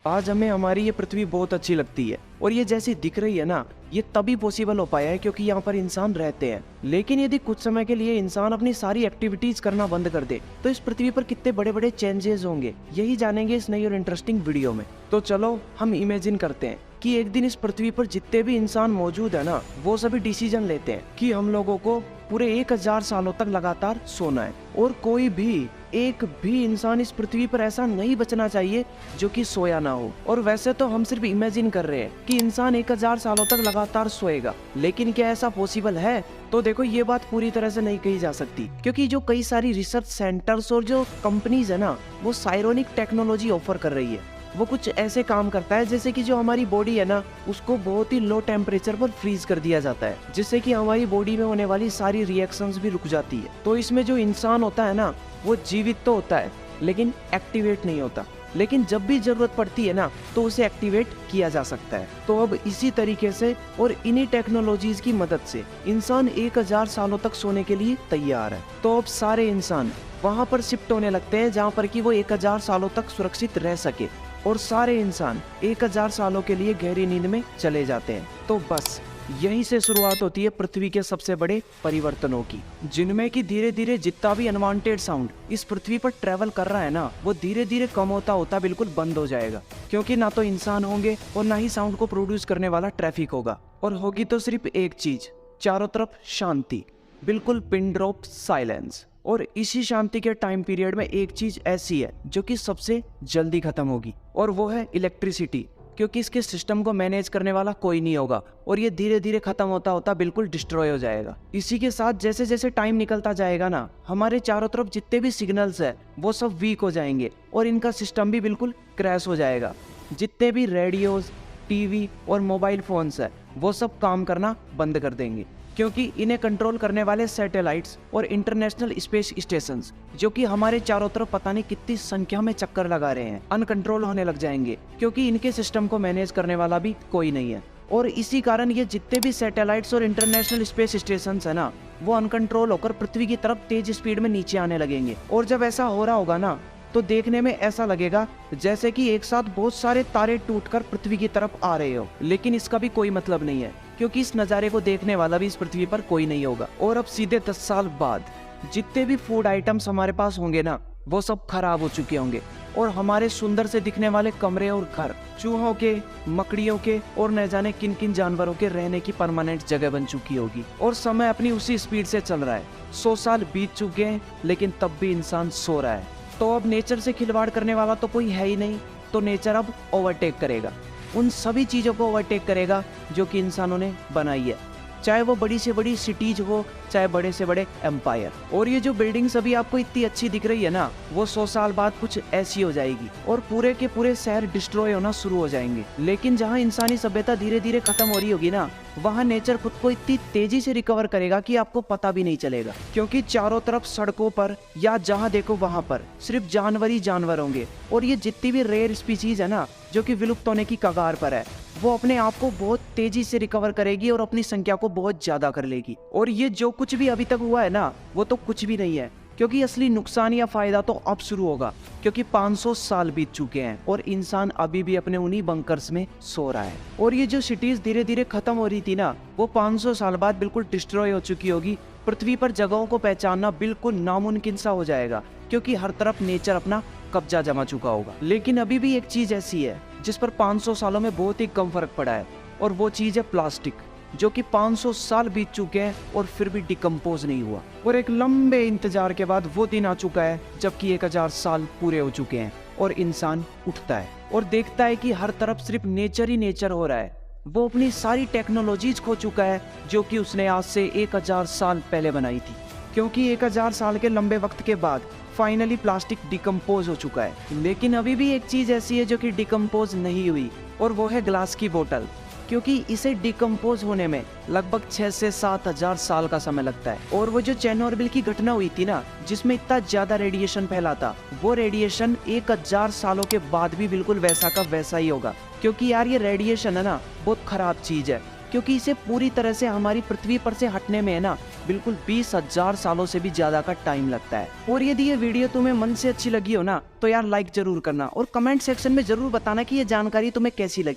आज हमें हमारी ये पृथ्वी बहुत अच्छी लगती है और ये जैसी दिख रही है ना, ये तभी पॉसिबल हो पाया है क्योंकि यहाँ पर इंसान रहते हैं। लेकिन यदि कुछ समय के लिए इंसान अपनी सारी एक्टिविटीज करना बंद कर दे तो इस पृथ्वी पर कितने बड़े बड़े चेंजेस होंगे, यही जानेंगे इस नई और इंटरेस्टिंग वीडियो में। तो चलो हम इमेजिन करते हैं कि एक दिन इस पृथ्वी पर जितने भी इंसान मौजूद है ना, वो सभी डिसीजन लेते हैं कि हम लोगों को पूरे 1000 सालों तक लगातार सोना है और कोई भी एक भी इंसान इस पृथ्वी पर ऐसा नहीं बचना चाहिए जो कि सोया ना हो। और वैसे तो हम सिर्फ इमेजिन कर रहे हैं कि इंसान 1000 सालों तक लगातार सोएगा, लेकिन क्या ऐसा पॉसिबल है? तो देखो, ये बात पूरी तरह से नहीं कही जा सकती क्योंकि जो कई सारी रिसर्च सेंटर्स और जो कंपनीज है ना, वो साइरोनिक टेक्नोलॉजी ऑफर कर रही है। वो कुछ ऐसे काम करता है जैसे कि जो हमारी बॉडी है ना, उसको बहुत ही लो टेम्परेचर पर फ्रीज कर दिया जाता है, जिससे कि हमारी बॉडी में होने वाली सारी रिएक्शंस भी रुक जाती है। तो इसमें जो इंसान होता है ना, वो जीवित तो होता है लेकिन एक्टिवेट नहीं होता, लेकिन जब भी जरूरत पड़ती है ना, तो उसे एक्टिवेट किया जा सकता है। तो अब इसी तरीके से और इन्हीं टेक्नोलॉजीज की मदद से इंसान 1000 सालों तक सोने के लिए तैयार है। तो अब सारे इंसान वहां पर शिफ्ट होने लगते हैं जहां पर कि वो 1000 सालों तक सुरक्षित रह सके, और सारे इंसान 1000 सालों के लिए गहरी नींद में चले जाते हैं। तो बस यहीं से शुरुआत होती है पृथ्वी के सबसे बड़े परिवर्तनों की, जिनमें कि धीरे धीरे जितना भी अनवांटेड साउंड इस पृथ्वी पर ट्रेवल कर रहा है ना, वो धीरे धीरे कम होता होता बिल्कुल बंद हो जाएगा, क्योंकि ना तो इंसान होंगे और ना ही साउंड को प्रोड्यूस करने वाला ट्रैफिक होगा। और होगी तो सिर्फ एक चीज, चारों तरफ शांति, बिल्कुल पिन ड्रॉप साइलेंस। और इसी शांति के टाइम पीरियड में एक चीज ऐसी है जो कि सबसे जल्दी खत्म होगी, और वो है इलेक्ट्रिसिटी, क्योंकि इसके सिस्टम को मैनेज करने वाला कोई नहीं होगा और ये धीरे धीरे खत्म होता होता बिल्कुल डिस्ट्रॉय हो जाएगा। इसी के साथ जैसे जैसे टाइम निकलता जाएगा ना, हमारे चारों तरफ जितने भी सिग्नल्स है वो सब वीक हो जाएंगे और इनका सिस्टम भी बिल्कुल क्रैश हो जाएगा। जितने भी रेडियोज, टीवी और मोबाइल फोन्स है वो सब काम करना बंद कर देंगे, क्योंकि इन्हें कंट्रोल करने वाले सैटेलाइट्स और इंटरनेशनल स्पेस स्टेशंस, जो कि हमारे चारों तरफ पता नहीं कितनी संख्या में चक्कर लगा रहे हैं, अनकंट्रोल होने लग जाएंगे, क्योंकि इनके सिस्टम को मैनेज करने वाला भी कोई नहीं है। और इसी कारण ये जितने भी सैटेलाइट्स और इंटरनेशनल स्पेस स्टेशंस है ना, वो अनकंट्रोल होकर पृथ्वी की तरफ तेज स्पीड में नीचे आने लगेंगे। और जब ऐसा हो रहा होगा ना, तो देखने में ऐसा लगेगा जैसे कि एक साथ बहुत सारे तारे टूटकर पृथ्वी की तरफ आ रहे हो, लेकिन इसका भी कोई मतलब नहीं है, क्योंकि इस नज़ारे को देखने वाला भी इस पृथ्वी पर कोई नहीं होगा। और अब सीधे 10 साल बाद जितने भी फूड आइटम्स हमारे पास होंगे ना, वो सब खराब हो चुके होंगे, और हमारे सुंदर से दिखने वाले कमरे और घर चूहों के, मकड़ियों के और न जाने किन किन जानवरों के रहने की परमानेंट जगह बन चुकी होगी। और समय अपनी उसी स्पीड से चल रहा है। 100 साल बीत चुके हैं लेकिन तब भी इंसान सो रहा है। तो अब नेचर से खिलवाड़ करने वाला तो कोई है ही नहीं, तो नेचर अब ओवरटेक करेगा, उन सभी चीज़ों को ओवरटेक करेगा जो कि इंसानों ने बनाई है, चाहे वो बड़ी से बड़ी सिटीज हो, चाहे बड़े से बड़े एम्पायर। और ये जो बिल्डिंग्स अभी आपको इतनी अच्छी दिख रही है ना, वो 100 साल बाद कुछ ऐसी हो जाएगी और पूरे के पूरे शहर डिस्ट्रॉय होना शुरू हो जाएंगे। लेकिन जहाँ इंसानी सभ्यता धीरे धीरे खत्म हो रही होगी ना, वहाँ नेचर खुद को इतनी तेजी से रिकवर करेगा कि आपको पता भी नहीं चलेगा, क्योंकि चारों तरफ सड़कों पर या जहाँ देखो वहाँ पर सिर्फ जानवर ही जानवर होंगे। और ये जितनी भी रेयर स्पीसीज है ना, जो कि विलुप्त होने की कगार पर है, वो अपने आप को बहुत तेजी से रिकवर करेगी और अपनी संख्या को बहुत ज्यादा कर लेगी। और ये जो कुछ भी अभी तक हुआ है ना, वो तो कुछ भी नहीं है, क्योंकि असली नुकसान या फायदा तो अब शुरू होगा, क्योंकि 500 साल बीत चुके हैं और इंसान अभी भी अपने उन्हीं बंकर्स में सो रहा है। और ये जो सिटीज धीरे धीरे खत्म हो रही थी ना, वो 500 साल बाद बिल्कुल डिस्ट्रॉय हो चुकी होगी। पृथ्वी पर जगहों को पहचानना बिल्कुल नामुमकिन सा हो जाएगा, क्योंकि हर तरफ नेचर अपना कब्जा जमा चुका होगा। लेकिन अभी भी एक चीज ऐसी है जिस पर 500 सालों में बहुत ही कम फर्क पड़ा है, और वो चीज है प्लास्टिक, जो कि 500 साल बीत चुके हैं और फिर भी डिकम्पोज नहीं हुआ। और एक लंबे इंतजार के बाद वो दिन आ चुका है जबकि 1000 साल पूरे हो चुके हैं और इंसान उठता है और देखता है कि हर तरफ सिर्फ नेचर ही नेचर हो रहा है। वो अपनी सारी टेक्नोलॉजीज खो चुका है जो कि उसने आज से 1000 साल पहले बनाई थी, क्योंकि 1000 साल के लंबे वक्त के बाद फाइनली प्लास्टिक डिकम्पोज हो चुका है। लेकिन अभी भी एक चीज ऐसी है जो कि डिकम्पोज नहीं हुई, और वो है ग्लास की बोतल, क्योंकि इसे डिकम्पोज होने में लगभग 6 से 7 हजार साल का समय लगता है। और वो जो चेरनोबिल की घटना हुई थी ना, जिसमें इतना ज्यादा रेडिएशन फैला था, वो रेडिएशन 1000 सालों के बाद भी बिल्कुल वैसा का वैसा ही होगा, क्योंकि यार ये रेडिएशन है ना, बहुत खराब चीज है क्योंकि इसे पूरी तरह से हमारी पृथ्वी पर से हटने में है ना बिल्कुल 20,000 सालों से भी ज्यादा का टाइम लगता है। और यदि ये वीडियो तुम्हें मन से अच्छी लगी हो ना तो यार लाइक जरूर करना और कमेंट सेक्शन में जरूर बताना कि ये जानकारी तुम्हें कैसी लगी।